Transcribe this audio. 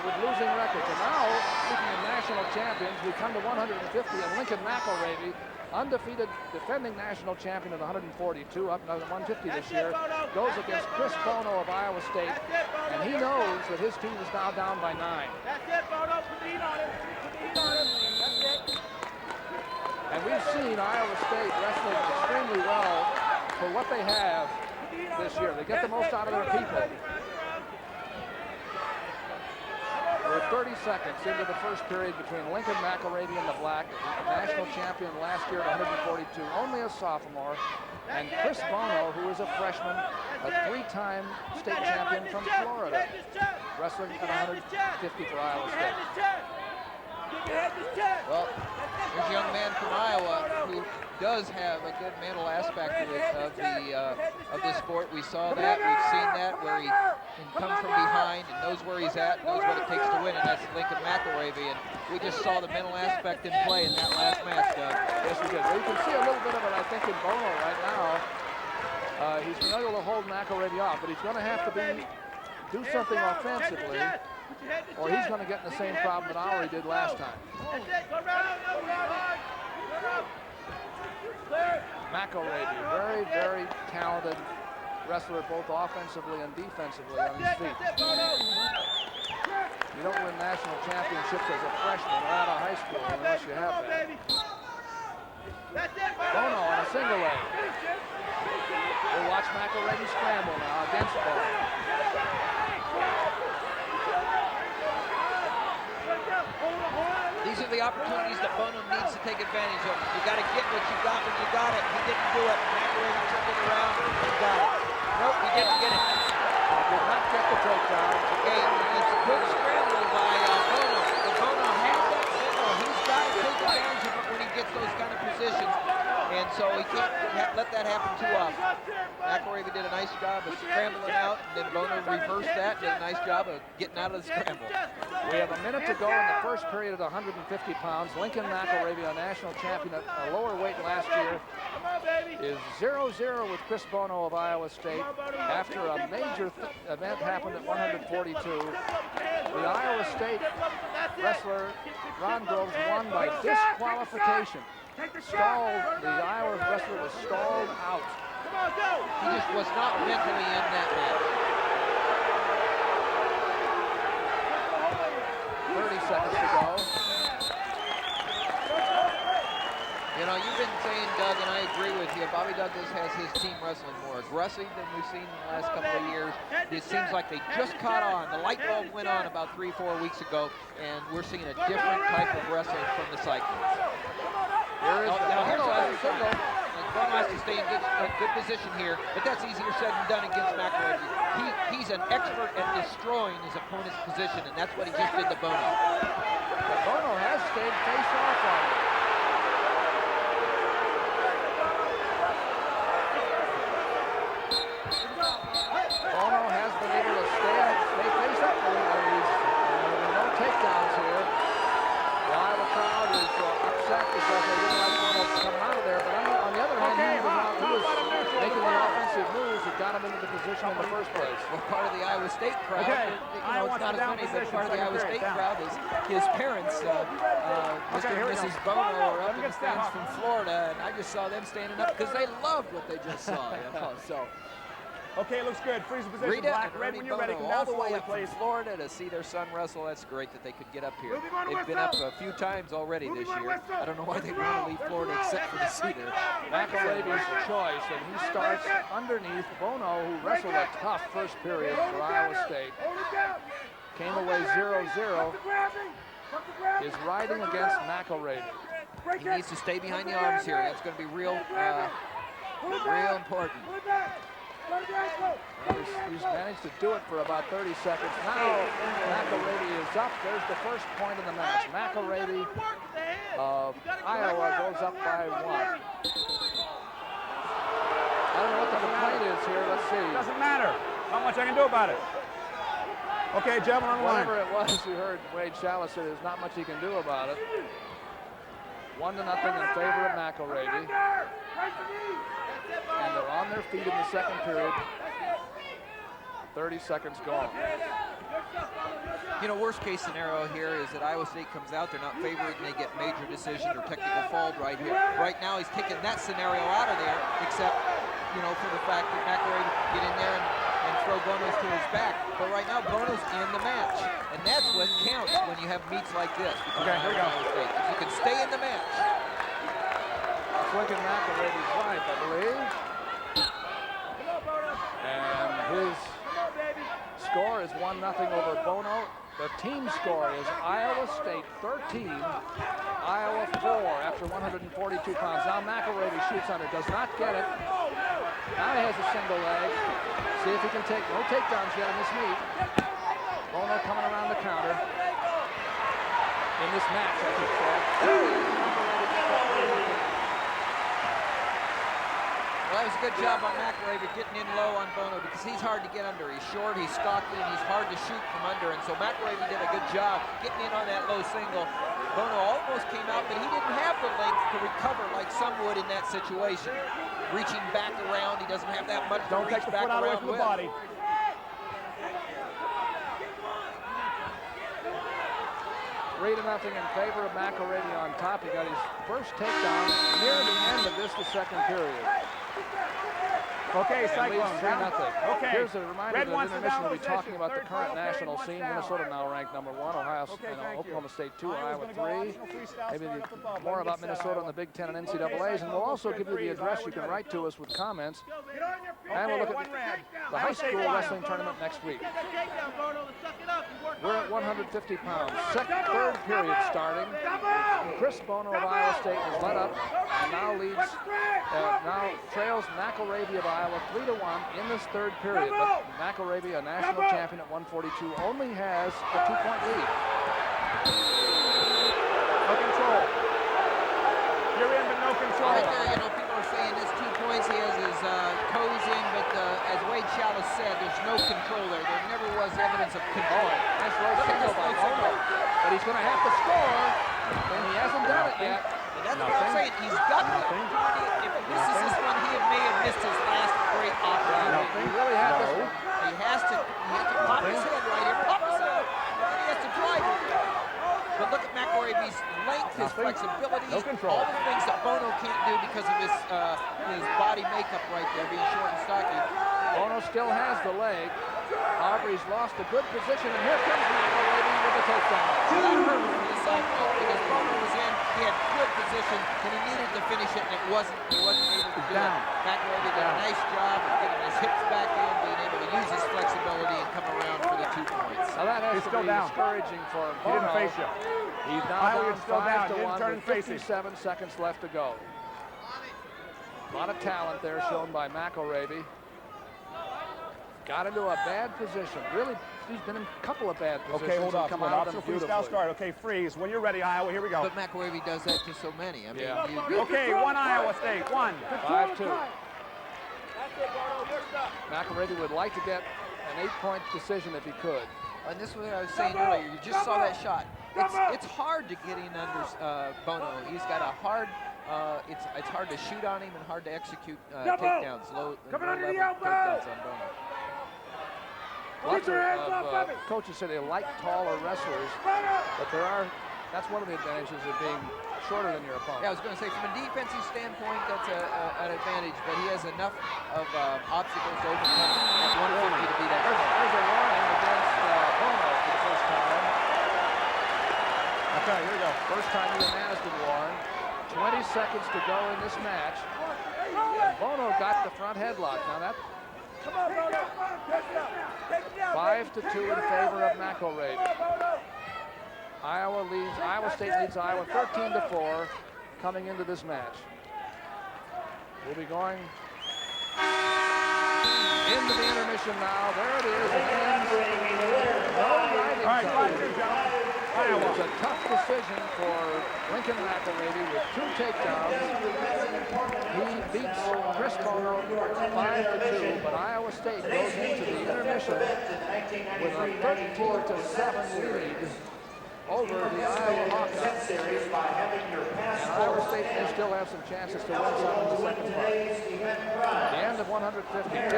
with losing records. And now, speaking of national champions, we come to 150, and Lincoln McIlravy, undefeated defending national champion at 142, up to 150 this year, goes against Chris Bono of Iowa State, and he knows that his team is now down by 9. That's it, Bono. Put the heat on him. Put the heat on him. That's it. And we've seen Iowa State wrestling extremely well for what they have this year. They get the most out of their people. We're 30 seconds into the first period between Lincoln McIlravy and the Black, the national champion last year at 142, only a sophomore, and Chris Bono, who is a freshman, a 3-time state champion from Florida, wrestling at 150 for Iowa State. Well, there's a young man from Iowa who does have a good mental aspect of this sport. We saw that, we've seen that, where he can come from behind and knows where he's at, knows what it takes to win, and that's Lincoln McIlravy. And we just saw the mental aspect in play in that last match, Doug. Yes, we did. Well, you can see a little bit of it, I think, in Bono right now. He's been able to hold McIlravy off, but he's going to have to do something offensively, or he's going to get in the same problem that Lowry did last time. McIlravy, very, very talented wrestler, both offensively and defensively on his feet. You don't win national championships as a freshman or out of high school unless you have that. Bono on a single leg. We'll watch McIlravy scramble now against Bono. These are the opportunities that Bono needs to take advantage of. You got to get what you got when you got it. He didn't do it. McIlravy turned it around. He got it. Nope, he didn't get it. Did not get the takedown. Okay, it's a good scramble by Bono. But Bono has that signal. He's got to take advantage of it when he gets those kind of positions. And so he can't let that happen too often. McIlravy did a nice job of scrambling out, and then Bono reversed that, did a nice job of getting out of the scramble. We have a minute to go in the first period at 150 pounds. Lincoln McIlravy, a national champion at a lower weight last year, is 0-0 with Chris Bono of Iowa State after a major event happened at 142. The Iowa State wrestler, Ron Groves, won by disqualification. The Iowa wrestler was stalled out. He just was not mentally in that match. 30 seconds to go. You know, you've been saying, Doug, and I agree with you, Bobby Douglas has his team wrestling more aggressive than we've seen in the last couple of years. It seems like they just caught on. The light bulb went on about 3-4 weeks ago, and we're seeing a different type of wrestling from the Cyclones. Now here's what I was saying. Bono has to stay in good position here, but that's easier said than done against McIlravy. He's an expert at destroying his opponent's position, and that's what he just did to Bono. But Bono has stayed face off on him. Bono has been able to stay face up with him. There's no takedowns here. The Iowa crowd is upset because they didn't like Bono coming out of there, but on the other hand, he was making the offensive moves that got him into the position in the first place. Well, part of the Iowa State crowd, it's not as funny, but part of the Iowa State crowd is his parents, Mr. and Mrs. Bono, are up in the stands from Florida, and I just saw them standing up because they loved what they just saw. So. Okay, looks good. Freeze the position. Rita Black, and red Ernie when you're Bono, ready. Come all down the way slowly, up from please. Florida to see their son wrestle. That's great that they could get up here. They've been up a few times already this year. I don't know why they want to leave Florida except for the Cedar. McIlravy's choice, and he starts underneath Bono, who wrestled a tough first period for Iowa State. Came away 0-0. Is riding against McIlravy. He needs to stay behind the arms here. That's going to be real important. He's managed to do it for about 30 seconds. Now McIlravy is up. There's the first point in the match. McIlravy of Iowa goes up by 1. I don't know what the complaint is here. Let's see. Doesn't matter. Not much I can do about it. Okay, gentlemen on the line. Whatever it was, we heard Wade Chalice said there's not much he can do about it. 1-0 in favor of McIlravy. And they're on their feet in the second period. 30 seconds gone. You know, worst case scenario here is that Iowa State comes out, they're not favored, and they get major decision or technical fault right here. Right now, he's taking that scenario out of there, except, you know, for the fact that McIlravy can get in there and throw Bono's to his back. But right now, Bono's in the match, and that's what counts when you have meets like this. Okay, here we go. Iowa State. If you can stay in the match. Lincoln McIlravy's right, I believe. And his score is 1-0 over Bono. The team score is Iowa State 13, Iowa 4 after 142 pounds. Now McIlravy shoots on it, does not get it. Now he has a single leg. See if he can take, no takedowns yet in this meet. Bono coming around the counter. In this match, I should say. Well, that was a good job on McIlravy getting in low on Bono because he's hard to get under. He's short, he's stocky, and he's hard to shoot from under. And so McIlravy did a good job getting in on that low single. Bono almost came out, but he didn't have the length to recover like some would in that situation. Reaching back around, he doesn't have that much to reach back around with. 3-0 in favor of McIlravy on top. He got his first takedown near the end of the second period. Okay, Cyclone. 3-0. Okay. Here's a reminder Red that wants Intermission will be position. talking about the Third current foul national carry, scene. one Minnesota foul. now ranked #1, Oklahoma State 2, Iowa 3. Maybe more about Minnesota and the Big Ten and NCAAs, and we'll also give you the address. You can write to us with comments. And we'll look at the high school wrestling tournament next week. We're at 150 pounds. Third period starting. Chris Bono of Iowa State has led up and now trails McIlravy of Iowa 3-1 in this third period. But McIlravy, a national champion at 142, only has a 2-point lead. No control. You're in, but no control. Right there, you know, people are saying this 2 points. He has his toes in, but as Wade Chalice said, there's no control there. There never was evidence of control. Nice low single by Bono. But he's going to have to score, and he hasn't done it yet. And that's what I'm saying. He's got the opportunity. If he misses this one, he may have missed his last great opportunity. He really had this one. He has to pop his head right here. Pop his head. And he has to drive it. But look at McIlravy's length, his flexibility, No control. all the things that Bono can't do because of his body makeup right there, being short and stocky. Bono still has the leg. However, he's lost a good position, and here comes McIlravy with the takedown. That hurt from the side because Bono was in, he had good position, and he needed to finish it, and he wasn't able to do it. McIlravy did a nice job of getting his hips back in, being able to use his flexibility and come around for the 2 points. Now that has to be discouraging for Bono. He didn't face you. He's now down still down. 5-1 Turn with and face him. 57 seconds left to go. A lot of talent there shown by McIlravy. Got into a bad position. Really, he's been in a couple of bad positions. Okay, hold on. Come out of them Freestyle beautifully. start. Okay, freeze. When you're ready, Iowa, here we go. But McIlravy does that to so many. I mean, Yeah. Okay, 1 Iowa State. 1. 5-2. McIlravy would like to get an 8-point decision if he could. And this is what I was saying earlier. You just saw that shot. It's hard to get in under Bono. He's got a hard. It's hard to shoot on him and hard to execute takedowns, low level takedowns on Bono. Lots of coaches say they like taller wrestlers, but that's one of the advantages of being shorter than your opponent. Yeah, I was going to say, from a defensive standpoint, that's an advantage, but he has enough of obstacles to overcome at 150 to be that. There's a warning against Bono for the first time. Okay, here we go. First time he has been warned. 20 seconds to go in this match. And Bono got the front headlock. Now that 5-2 in favor of McIlravy. Iowa State leads Iowa 13-4 coming into this match. We'll be going into the intermission now. There it is. It ends. All right, 5-2, gentlemen. It's a tough decision for Lincoln McIlravy with 2 takedowns. He beats Chris Bono 5-2, but Iowa State goes into the intermission with a 13-7 lead over the Iowa Hawkeye. And Iowa State may still have some chances to win some in the second part. At the end of 150.